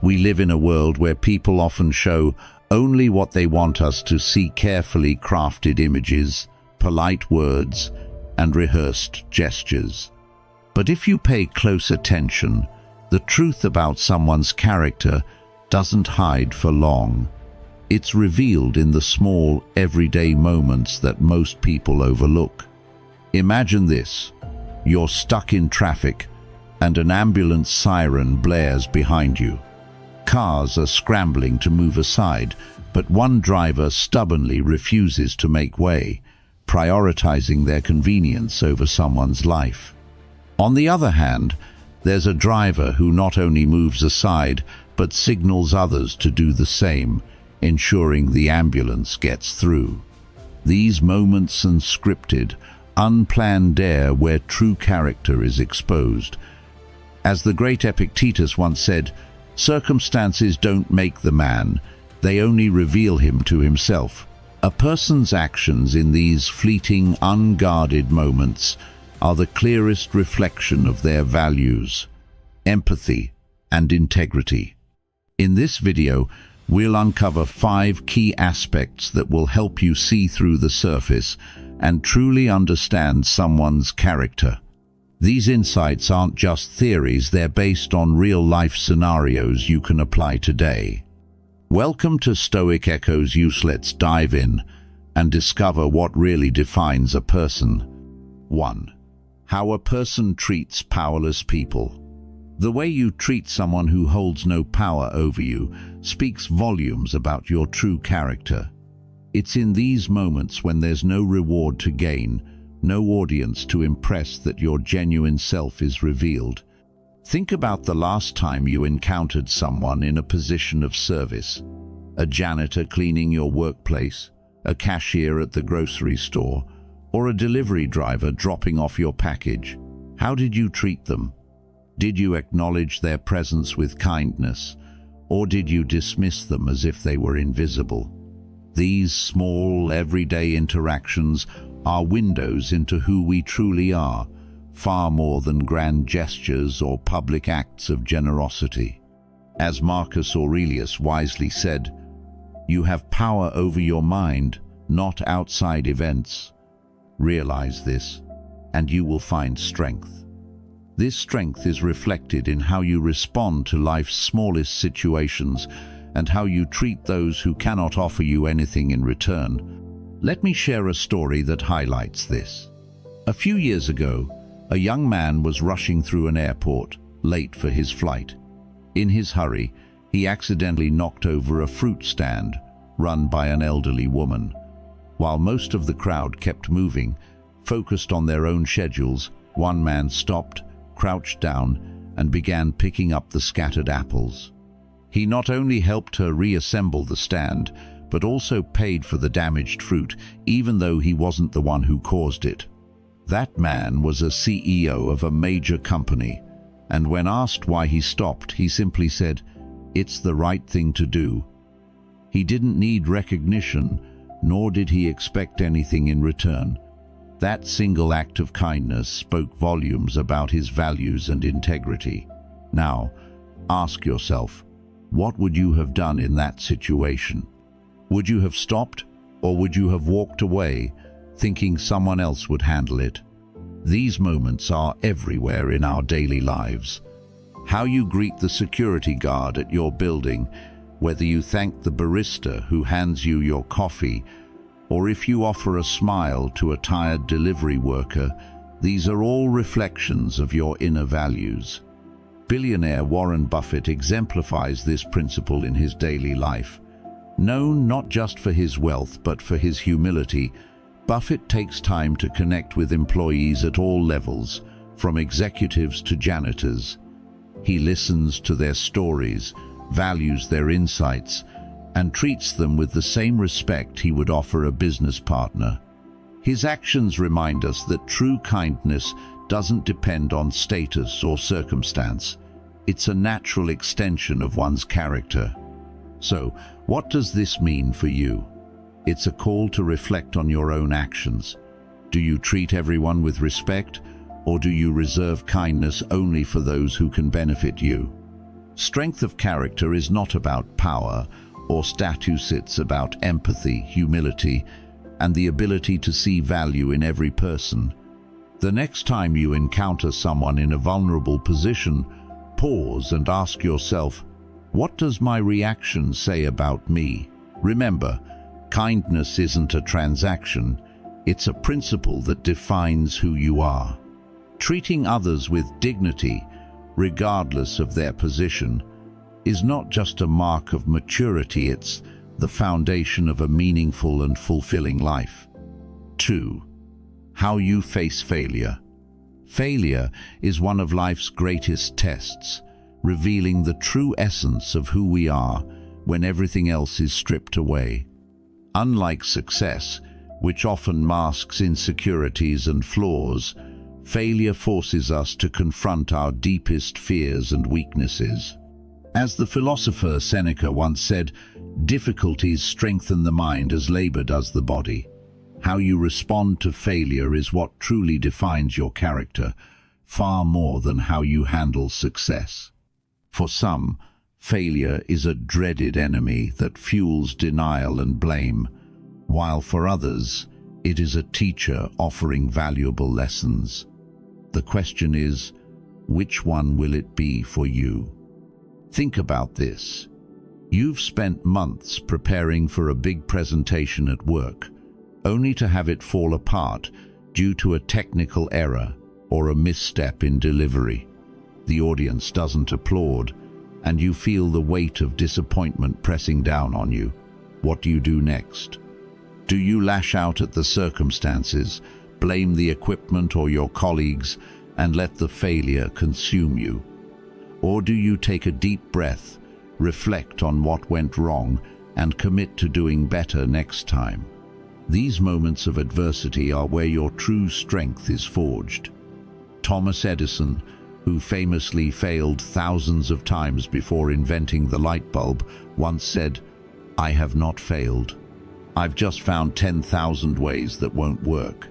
We live in a world where people often show only what they want us to see: carefully crafted images, polite words, and rehearsed gestures. But if you pay close attention, the truth about someone's character doesn't hide for long. It's revealed in the small, everyday moments that most people overlook. Imagine this: you're stuck in traffic, and an ambulance siren blares behind you. Cars are scrambling to move aside, but one driver stubbornly refuses to make way, prioritizing their convenience over someone's life. On the other hand, there's a driver who not only moves aside, but signals others to do the same, ensuring the ambulance gets through. These moments unscripted, unplanned dare where true character is exposed. As the great Epictetus once said, "Circumstances don't make the man, they only reveal him to himself." A person's actions in these fleeting, unguarded moments are the clearest reflection of their values, empathy, and integrity. In this video, we'll uncover 5 key aspects that will help you see through the surface and truly understand someone's character. These insights aren't just theories, they're based on real-life scenarios you can apply today. Welcome to Stoic Echoes. Let's dive in and discover what really defines a person. 1. How a person treats powerless people. The way you treat someone who holds no power over you speaks volumes about your true character. It's in these moments when there's no reward to gain, no audience to impress, that your genuine self is revealed. Think about the last time you encountered someone in a position of service: a janitor cleaning your workplace, a cashier at the grocery store, or a delivery driver dropping off your package. How did you treat them? Did you acknowledge their presence with kindness, or did you dismiss them as if they were invisible? These small, everyday interactions are windows into who we truly are, far more than grand gestures or public acts of generosity. As Marcus Aurelius wisely said, "You have power over your mind, not outside events. Realize this, and you will find strength." This strength is reflected in how you respond to life's smallest situations and how you treat those who cannot offer you anything in return. Let me share a story that highlights this. A few years ago, a young man was rushing through an airport, late for his flight. In his hurry, he accidentally knocked over a fruit stand run by an elderly woman. While most of the crowd kept moving, focused on their own schedules, one man stopped, crouched down, and began picking up the scattered apples. He not only helped her reassemble the stand, but also paid for the damaged fruit, even though he wasn't the one who caused it. That man was a CEO of a major company, and when asked why he stopped, he simply said, "It's the right thing to do." He didn't need recognition, nor did he expect anything in return. That single act of kindness spoke volumes about his values and integrity. Now, ask yourself, what would you have done in that situation? Would you have stopped, or would you have walked away, thinking someone else would handle it? These moments are everywhere in our daily lives. How you greet the security guard at your building, whether you thank the barista who hands you your coffee, or if you offer a smile to a tired delivery worker, these are all reflections of your inner values. Billionaire Warren Buffett exemplifies this principle in his daily life. Known not just for his wealth but for his humility, Buffett takes time to connect with employees at all levels, from executives to janitors. He listens to their stories, values their insights, and treats them with the same respect he would offer a business partner. His actions remind us that true kindness doesn't depend on status or circumstance. It's a natural extension of one's character. So, what does this mean for you? It's a call to reflect on your own actions. Do you treat everyone with respect, or do you reserve kindness only for those who can benefit you? Strength of character is not about power or status, it's about empathy, humility, and the ability to see value in every person. The next time you encounter someone in a vulnerable position, pause and ask yourself, what does my reaction say about me? Remember, kindness isn't a transaction, it's a principle that defines who you are. Treating others with dignity, regardless of their position, is not just a mark of maturity, it's the foundation of a meaningful and fulfilling life. 2. How you face failure. Failure is one of life's greatest tests, revealing the true essence of who we are when everything else is stripped away. Unlike success, which often masks insecurities and flaws, failure forces us to confront our deepest fears and weaknesses. As the philosopher Seneca once said, difficulties strengthen the mind as labor does the body. How you respond to failure is what truly defines your character, far more than how you handle success. For some, failure is a dreaded enemy that fuels denial and blame, while for others, it is a teacher offering valuable lessons. The question is, which one will it be for you? Think about this. You've spent months preparing for a big presentation at work, only to have it fall apart due to a technical error or a misstep in delivery. The audience doesn't applaud, and you feel the weight of disappointment pressing down on you. What do you do next? Do you lash out at the circumstances, blame the equipment or your colleagues, and let the failure consume you? Or do you take a deep breath, reflect on what went wrong, and commit to doing better next time? These moments of adversity are where your true strength is forged. Thomas Edison, who famously failed thousands of times before inventing the light bulb, once said, "I have not failed. I've just found 10,000 ways that won't work."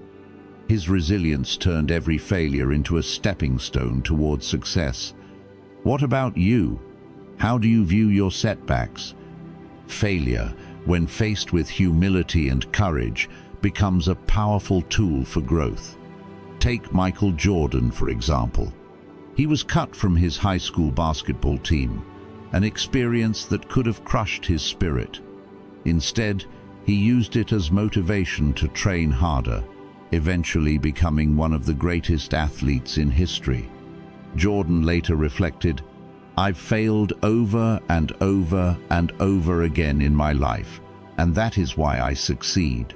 His resilience turned every failure into a stepping stone towards success. What about you? How do you view your setbacks? Failure, when faced with humility and courage, becomes a powerful tool for growth. Take Michael Jordan, for example. He was cut from his high school basketball team, an experience that could have crushed his spirit. Instead, he used it as motivation to train harder, eventually becoming one of the greatest athletes in history. Jordan later reflected, "I've failed over and over and over again in my life, and that is why I succeed."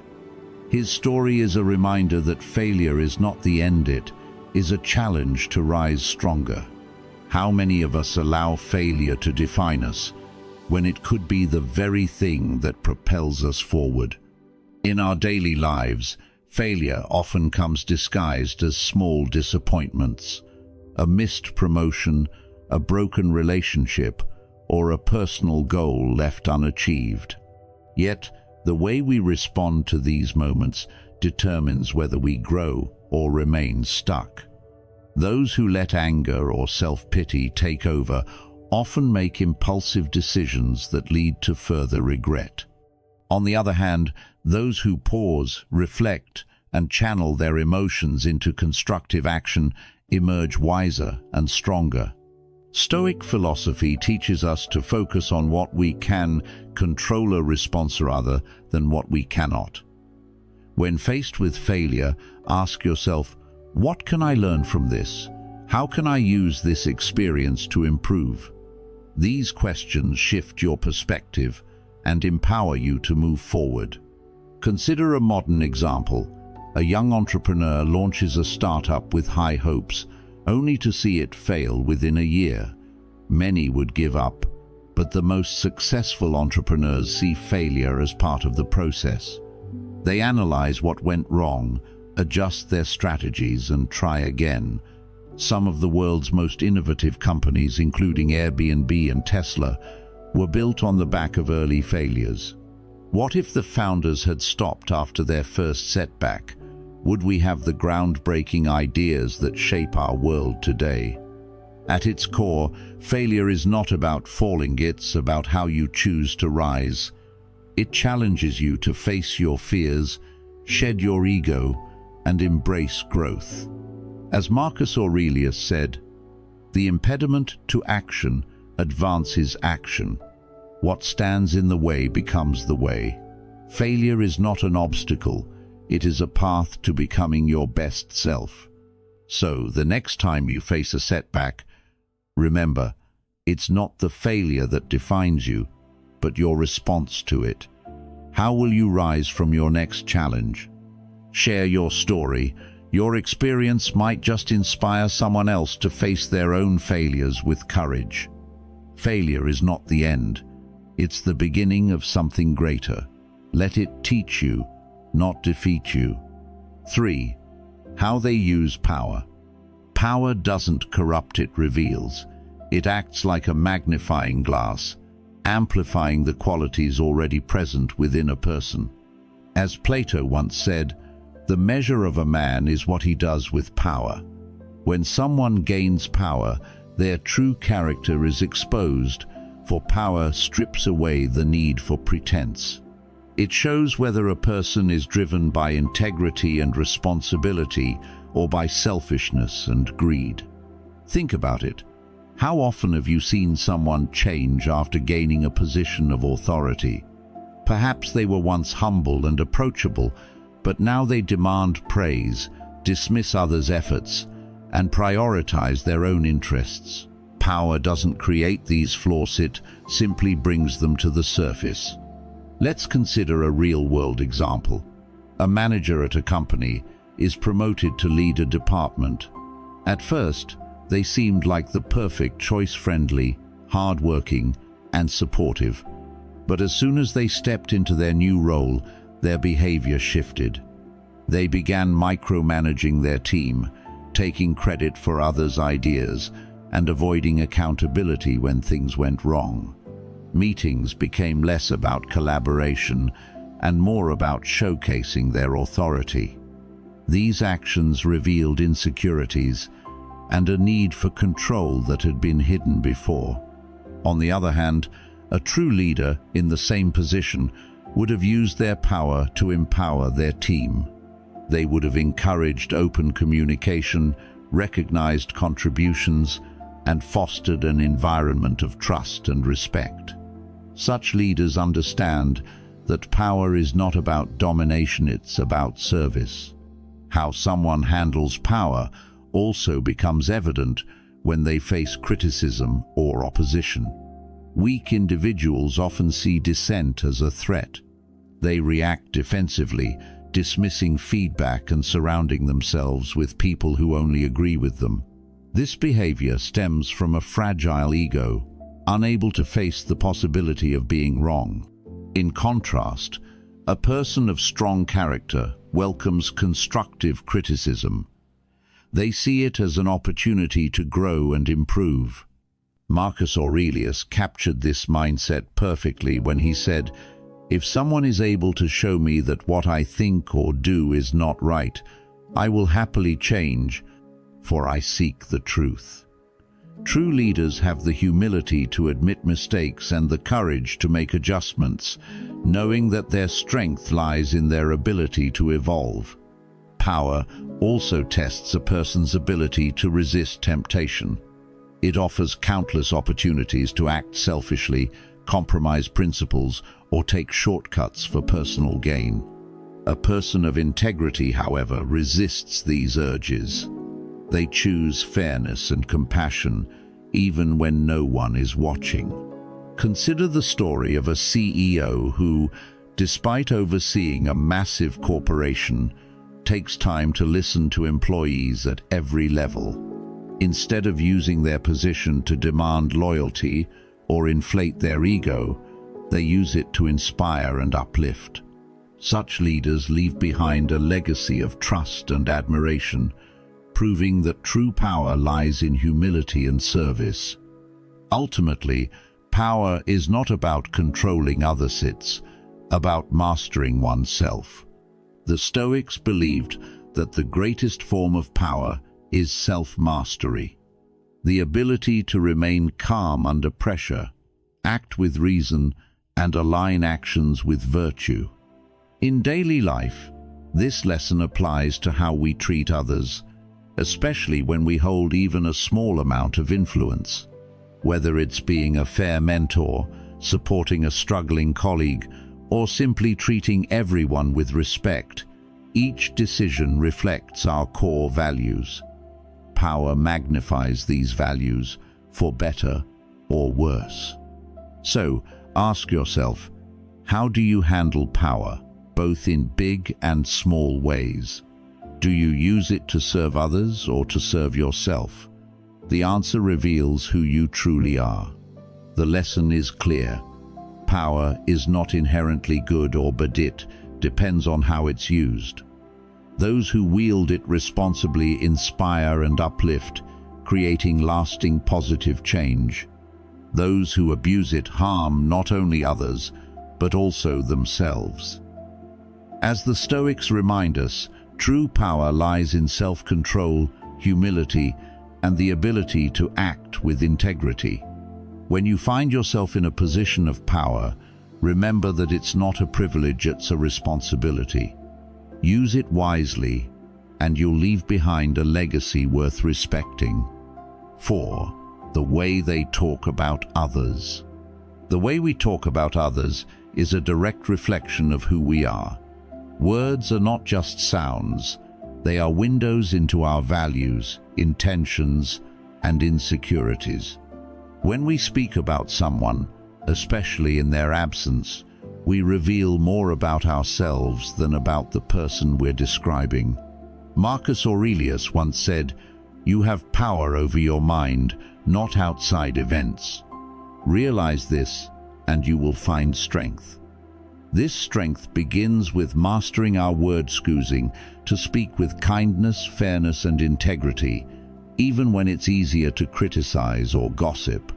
His story is a reminder that failure is not the end, it is a challenge to rise stronger. How many of us allow failure to define us, when it could be the very thing that propels us forward? In our daily lives, failure often comes disguised as small disappointments. A missed promotion, a broken relationship, or a personal goal left unachieved. Yet, the way we respond to these moments determines whether we grow or remain stuck. Those who let anger or self-pity take over often make impulsive decisions that lead to further regret. On the other hand, those who pause, reflect, and channel their emotions into constructive action emerge wiser and stronger. Stoic philosophy teaches us to focus on what we can control, a response rather than what we cannot. When faced with failure, ask yourself, what can I learn from this? How can I use this experience to improve? These questions shift your perspective and empower you to move forward. Consider a modern example. A young entrepreneur launches a startup with high hopes, only to see it fail within a year. Many would give up, but the most successful entrepreneurs see failure as part of the process. They analyze what went wrong, adjust their strategies, and try again. Some of the world's most innovative companies, including Airbnb and Tesla, were built on the back of early failures. What if the founders had stopped after their first setback? Would we have the groundbreaking ideas that shape our world today? At its core, failure is not about falling, it's about how you choose to rise. It challenges you to face your fears, shed your ego, and embrace growth. As Marcus Aurelius said, "The impediment to action advances action. What stands in the way becomes the way." Failure is not an obstacle, it is a path to becoming your best self. So, the next time you face a setback, remember, it's not the failure that defines you, but your response to it. How will you rise from your next challenge? Share your story. Your experience might just inspire someone else to face their own failures with courage. Failure is not the end. It's the beginning of something greater. Let it teach you, not defeat you. 3. How they use power. Power doesn't corrupt, it reveals. It acts like a magnifying glass, amplifying the qualities already present within a person. As Plato once said, "The measure of a man is what he does with power." When someone gains power, their true character is exposed, for power strips away the need for pretense. It shows whether a person is driven by integrity and responsibility or by selfishness and greed. Think about it. How often have you seen someone change after gaining a position of authority? Perhaps they were once humble and approachable, but now they demand praise, dismiss others' efforts, and prioritize their own interests. Power doesn't create these flaws, it simply brings them to the surface. Let's consider a real-world example. A manager at a company is promoted to lead a department. At first, they seemed like the perfect choice, friendly, hard-working, and supportive. But as soon as they stepped into their new role, their behavior shifted. They began micromanaging their team, taking credit for others' ideas, and avoiding accountability when things went wrong. Meetings became less about collaboration and more about showcasing their authority. These actions revealed insecurities and a need for control that had been hidden before. On the other hand, a true leader in the same position would have used their power to empower their team. They would have encouraged open communication, recognized contributions, and fostered an environment of trust and respect. Such leaders understand that power is not about domination, it's about service. How someone handles power also becomes evident when they face criticism or opposition. Weak individuals often see dissent as a threat. They react defensively, dismissing feedback and surrounding themselves with people who only agree with them. This behavior stems from a fragile ego, unable to face the possibility of being wrong. In contrast, a person of strong character welcomes constructive criticism. They see it as an opportunity to grow and improve. Marcus Aurelius captured this mindset perfectly when he said, "If someone is able to show me that what I think or do is not right, I will happily change, for I seek the truth." True leaders have the humility to admit mistakes and the courage to make adjustments, knowing that their strength lies in their ability to evolve. Power also tests a person's ability to resist temptation. It offers countless opportunities to act selfishly, compromise principles, or take shortcuts for personal gain. A person of integrity, however, resists these urges. They choose fairness and compassion, even when no one is watching. Consider the story of a CEO who, despite overseeing a massive corporation, takes time to listen to employees at every level. Instead of using their position to demand loyalty or inflate their ego, they use it to inspire and uplift. Such leaders leave behind a legacy of trust and admiration, proving that true power lies in humility and service. Ultimately, power is not about controlling others, it's about mastering oneself. The Stoics believed that the greatest form of power is self-mastery. the ability to remain calm under pressure, act with reason, and align actions with virtue. In daily life, this lesson applies to how we treat others, especially when we hold even a small amount of influence. Whether it's being a fair mentor, supporting a struggling colleague, or simply treating everyone with respect, each decision reflects our core values. Power magnifies these values, for better or worse. So, ask yourself, how do you handle power, both in big and small ways? Do you use it to serve others or to serve yourself? The answer reveals who you truly are. The lesson is clear. Power is not inherently good or bad, it depends on how it's used. Those who wield it responsibly inspire and uplift, creating lasting positive change. Those who abuse it harm not only others, but also themselves. As the Stoics remind us, true power lies in self-control, humility, and the ability to act with integrity. When you find yourself in a position of power, remember that it's not a privilege, it's a responsibility. Use it wisely, and you'll leave behind a legacy worth respecting. 4. The way they talk about others. The way we talk about others is a direct reflection of who we are. Words are not just sounds, they are windows into our values, intentions, and insecurities. When we speak about someone, especially in their absence, we reveal more about ourselves than about the person we're describing. Marcus Aurelius once said, "You have power over your mind, not outside events." Realize this, and you will find strength. This strength begins with mastering our word choosing to speak with kindness, fairness, and integrity, even when it's easier to criticize or gossip.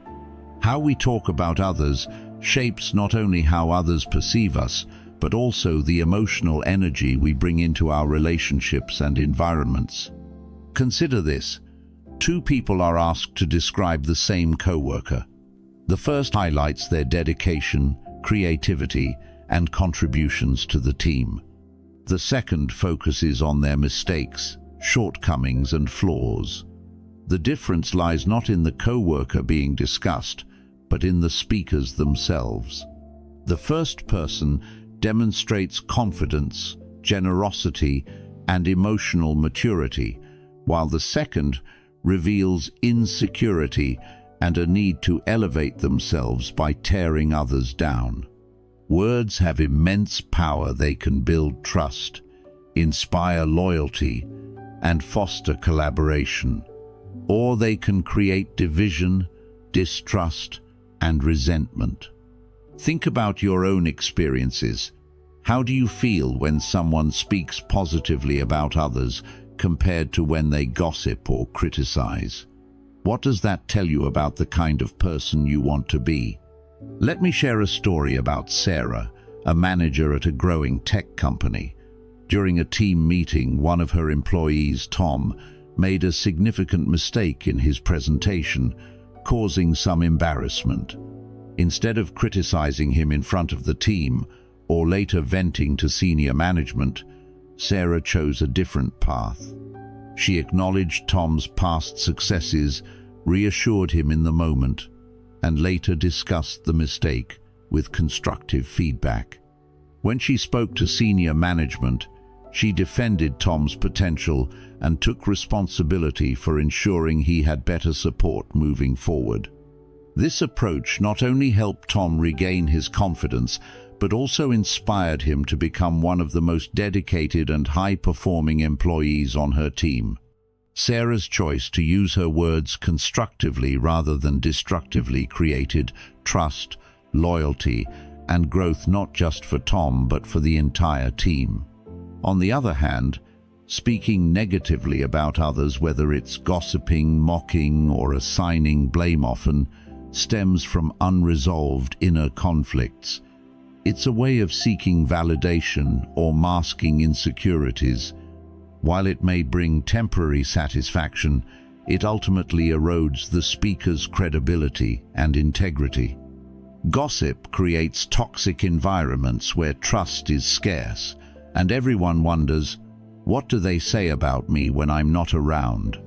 How we talk about others shapes not only how others perceive us, but also the emotional energy we bring into our relationships and environments. Consider this. Two people are asked to describe the same coworker. The first highlights their dedication, creativity, and contributions to the team. The second focuses on their mistakes, shortcomings, and flaws. The difference lies not in the coworker being discussed, but in the speakers themselves. The first person demonstrates confidence, generosity, and emotional maturity, while the second reveals insecurity and a need to elevate themselves by tearing others down. Words have immense power. They can build trust, inspire loyalty, and foster collaboration. Or they can create division, distrust, and resentment. Think about your own experiences. How do you feel when someone speaks positively about others compared to when they gossip or criticize? What does that tell you about the kind of person you want to be? Let me share a story about Sarah, a manager at a growing tech company. During a team meeting, one of her employees, Tom, made a significant mistake in his presentation, causing some embarrassment. Instead of criticizing him in front of the team or later venting to senior management, Sarah chose a different path. She acknowledged Tom's past successes, reassured him in the moment, and later discussed the mistake with constructive feedback. When she spoke to senior management, she defended Tom's potential and took responsibility for ensuring he had better support moving forward. This approach not only helped Tom regain his confidence, but also inspired him to become one of the most dedicated and high-performing employees on her team. Sarah's choice to use her words constructively rather than destructively created trust, loyalty, and growth not just for Tom but for the entire team. On the other hand, speaking negatively about others, whether it's gossiping, mocking, or assigning blame, often stems from unresolved inner conflicts. It's a way of seeking validation or masking insecurities. While it may bring temporary satisfaction, it ultimately erodes the speaker's credibility and integrity. Gossip creates toxic environments where trust is scarce, and everyone wonders, what do they say about me when I'm not around?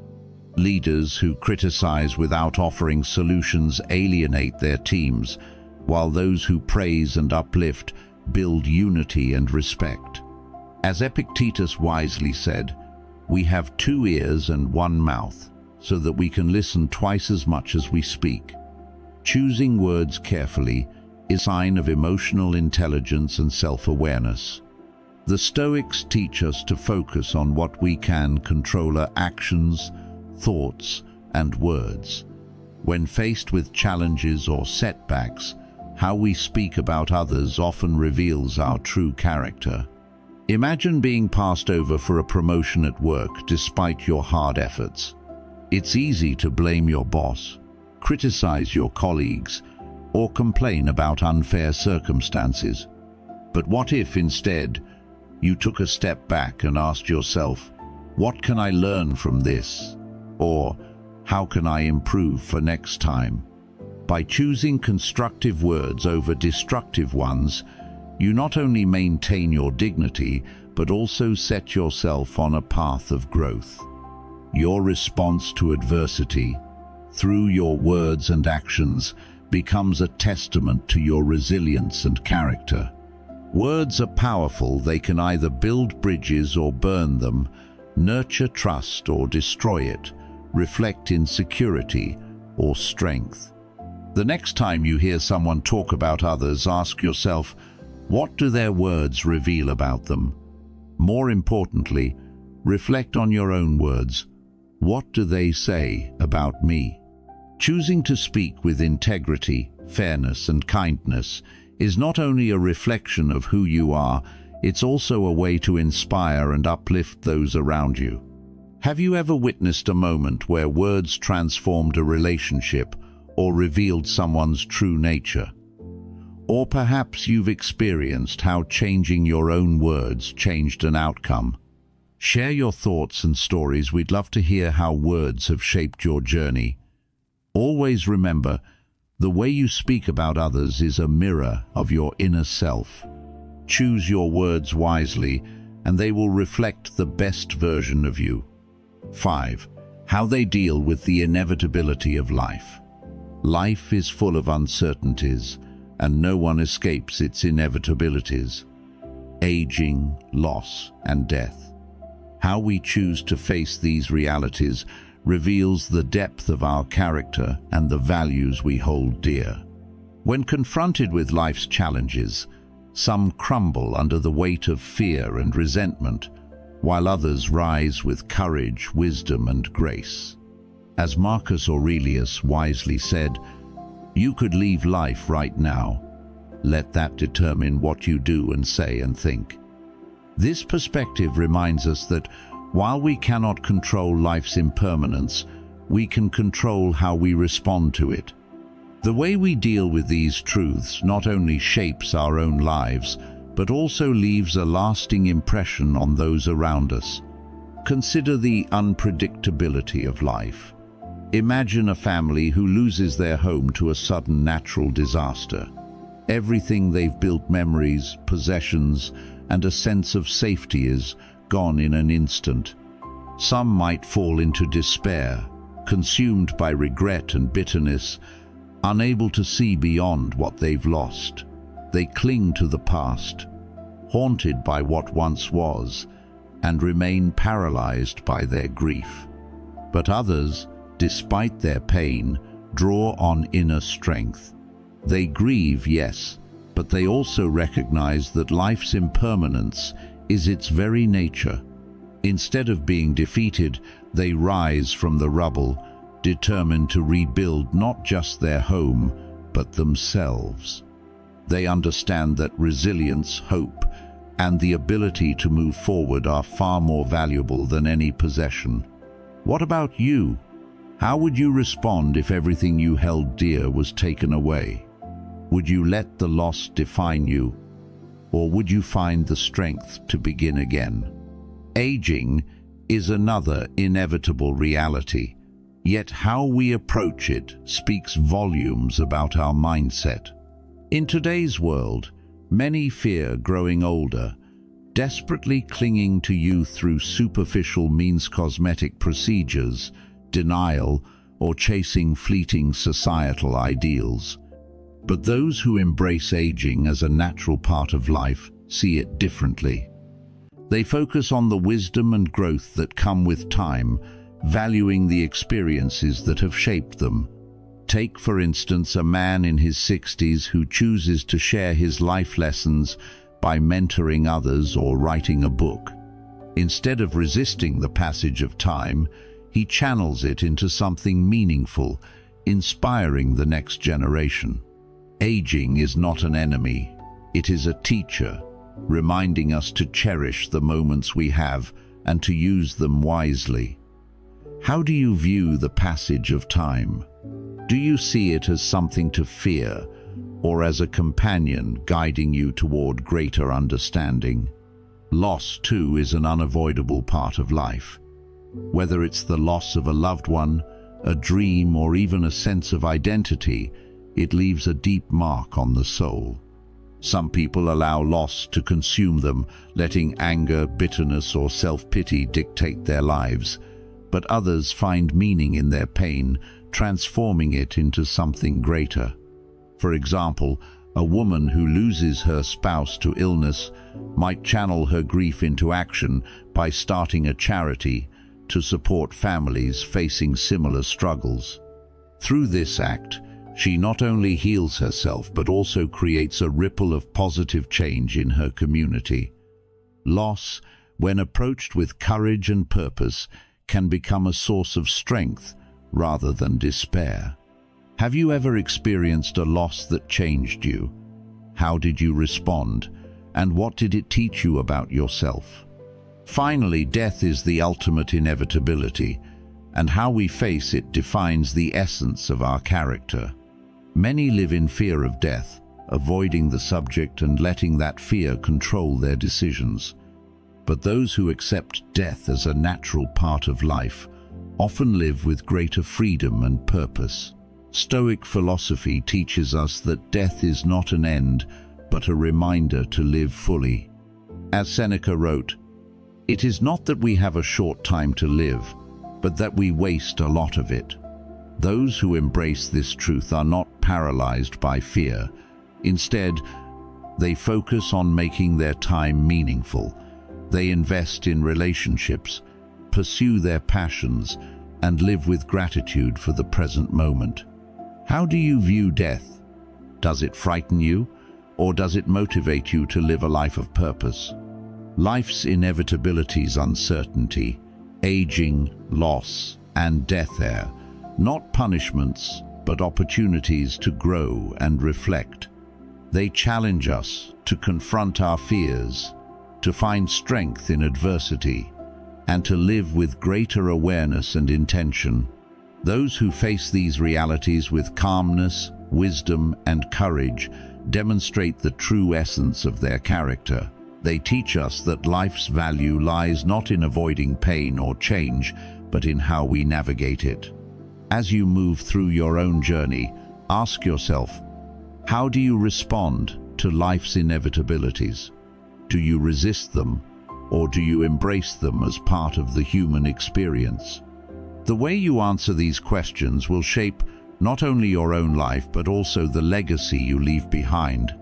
Leaders who criticize without offering solutions alienate their teams, while those who praise and uplift build unity and respect. As Epictetus wisely said, we have 2 ears and 1 mouth, so that we can listen twice as much as we speak. Choosing words carefully is a sign of emotional intelligence and self-awareness. The Stoics teach us to focus on what we can control: our actions, thoughts, and words. When faced with challenges or setbacks, how we speak about others often reveals our true character. Imagine being passed over for a promotion at work despite your hard efforts. It's easy to blame your boss, criticize your colleagues, or complain about unfair circumstances. But what if instead you took a step back and asked yourself, what can I learn from this? Or how can I improve for next time? By choosing constructive words over destructive ones, you not only maintain your dignity, but also set yourself on a path of growth. Your response to adversity, through your words and actions, becomes a testament to your resilience and character. Words are powerful. They can either build bridges or burn them, nurture trust or destroy it, reflect insecurity or strength. The next time you hear someone talk about others, ask yourself, what do their words reveal about them? More importantly, reflect on your own words. What do they say about me? Choosing to speak with integrity, fairness, and kindness is not only a reflection of who you are, it's also a way to inspire and uplift those around you. Have you ever witnessed a moment where words transformed a relationship or revealed someone's true nature? Or perhaps you've experienced how changing your own words changed an outcome. Share your thoughts and stories. We'd love to hear how words have shaped your journey. Always remember, the way you speak about others is a mirror of your inner self. Choose your words wisely, and they will reflect the best version of you. 5. How they deal with the inevitability of life. Life is full of uncertainties, and no one escapes its inevitabilities. Aging, loss, and death. How we choose to face these realities reveals the depth of our character and the values we hold dear. When confronted with life's challenges, some crumble under the weight of fear and resentment, while others rise with courage, wisdom, and grace. As Marcus Aurelius wisely said, "You could leave life right now. Let that determine what you do and say and think." This perspective reminds us that while we cannot control life's impermanence, we can control how we respond to it. The way we deal with these truths not only shapes our own lives, but also leaves a lasting impression on those around us. Consider the unpredictability of life. Imagine a family who loses their home to a sudden natural disaster. Everything they've built, memories, possessions, and a sense of safety is gone in an instant. Some might fall into despair, consumed by regret and bitterness, unable to see beyond what they've lost. They cling to the past, haunted by what once was, and remain paralyzed by their grief. But others, despite their pain, draw on inner strength. They grieve, yes, but they also recognize that life's impermanence is its very nature. Instead of being defeated, they rise from the rubble, determined to rebuild not just their home, but themselves. They understand that resilience, hope, and the ability to move forward are far more valuable than any possession. What about you? How would you respond if everything you held dear was taken away? Would you let the loss define you, or would you find the strength to begin again? Aging is another inevitable reality. Yet how we approach it speaks volumes about our mindset. In today's world, many fear growing older, desperately clinging to youth through superficial means cosmetic procedures, denial, or chasing fleeting societal ideals. But those who embrace aging as a natural part of life see it differently. They focus on the wisdom and growth that come with time, valuing the experiences that have shaped them. Take, for instance, a man in his 60s who chooses to share his life lessons by mentoring others or writing a book. Instead of resisting the passage of time, he channels it into something meaningful, inspiring the next generation. Aging is not an enemy, it is a teacher, reminding us to cherish the moments we have and to use them wisely. How do you view the passage of time? Do you see it as something to fear, or as a companion guiding you toward greater understanding? Loss, too, is an unavoidable part of life. Whether it's the loss of a loved one, a dream, or even a sense of identity, it leaves a deep mark on the soul. Some people allow loss to consume them, letting anger, bitterness, or self-pity dictate their lives. But others find meaning in their pain, transforming it into something greater. For example, a woman who loses her spouse to illness might channel her grief into action by starting a charity to support families facing similar struggles. Through this act, she not only heals herself but also creates a ripple of positive change in her community. Loss, when approached with courage and purpose, can become a source of strength rather than despair. Have you ever experienced a loss that changed you? How did you respond? And what did it teach you about yourself? Finally, death is the ultimate inevitability, and how we face it defines the essence of our character. Many live in fear of death, avoiding the subject and letting that fear control their decisions. But those who accept death as a natural part of life often live with greater freedom and purpose. Stoic philosophy teaches us that death is not an end, but a reminder to live fully. As Seneca wrote, "It is not that we have a short time to live, but that we waste a lot of it." Those who embrace this truth are not paralyzed by fear. Instead, they focus on making their time meaningful. They invest in relationships, pursue their passions, and live with gratitude for the present moment. How do you view death? Does it frighten you, or does it motivate you to live a life of purpose? Life's inevitabilities, uncertainty, aging, loss, and death are not punishments, but opportunities to grow and reflect. They challenge us to confront our fears, to find strength in adversity, and to live with greater awareness and intention. Those who face these realities with calmness, wisdom, and courage demonstrate the true essence of their character. They teach us that life's value lies not in avoiding pain or change, but in how we navigate it. As you move through your own journey, ask yourself, how do you respond to life's inevitabilities? Do you resist them, or do you embrace them as part of the human experience? The way you answer these questions will shape not only your own life, but also the legacy you leave behind.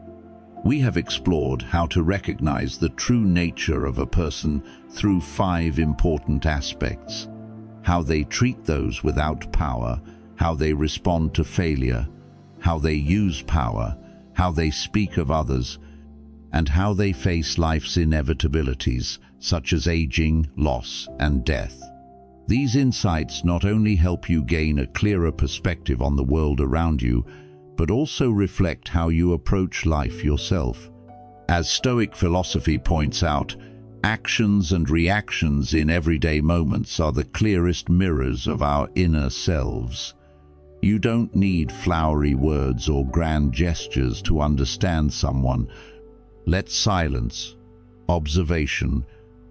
We have explored how to recognize the true nature of a person through 5 important aspects: how they treat those without power, how they respond to failure, how they use power, how they speak of others, and how they face life's inevitabilities, such as aging, loss, and death. These insights not only help you gain a clearer perspective on the world around you, but also reflect how you approach life yourself. As Stoic philosophy points out, actions and reactions in everyday moments are the clearest mirrors of our inner selves. You don't need flowery words or grand gestures to understand someone. Let silence, observation,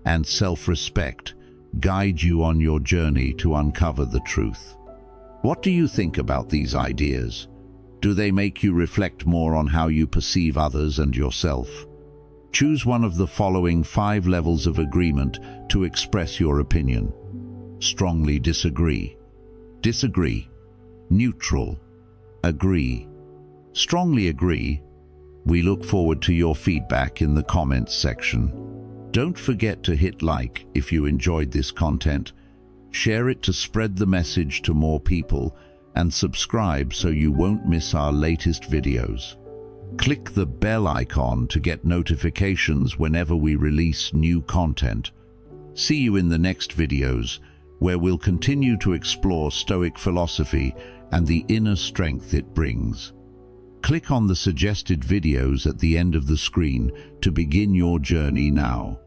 and self-respect guide you on your journey to uncover the truth. What do you think about these ideas? Do they make you reflect more on how you perceive others and yourself? Choose one of the following 5 levels of agreement to express your opinion. Strongly disagree. Disagree. Neutral. Agree. Strongly agree. We look forward to your feedback in the comments section. Don't forget to hit like if you enjoyed this content, share it to spread the message to more people, and subscribe so you won't miss our latest videos. Click the bell icon to get notifications whenever we release new content. See you in the next videos, where we'll continue to explore Stoic philosophy and the inner strength it brings. Click on the suggested videos at the end of the screen to begin your journey now.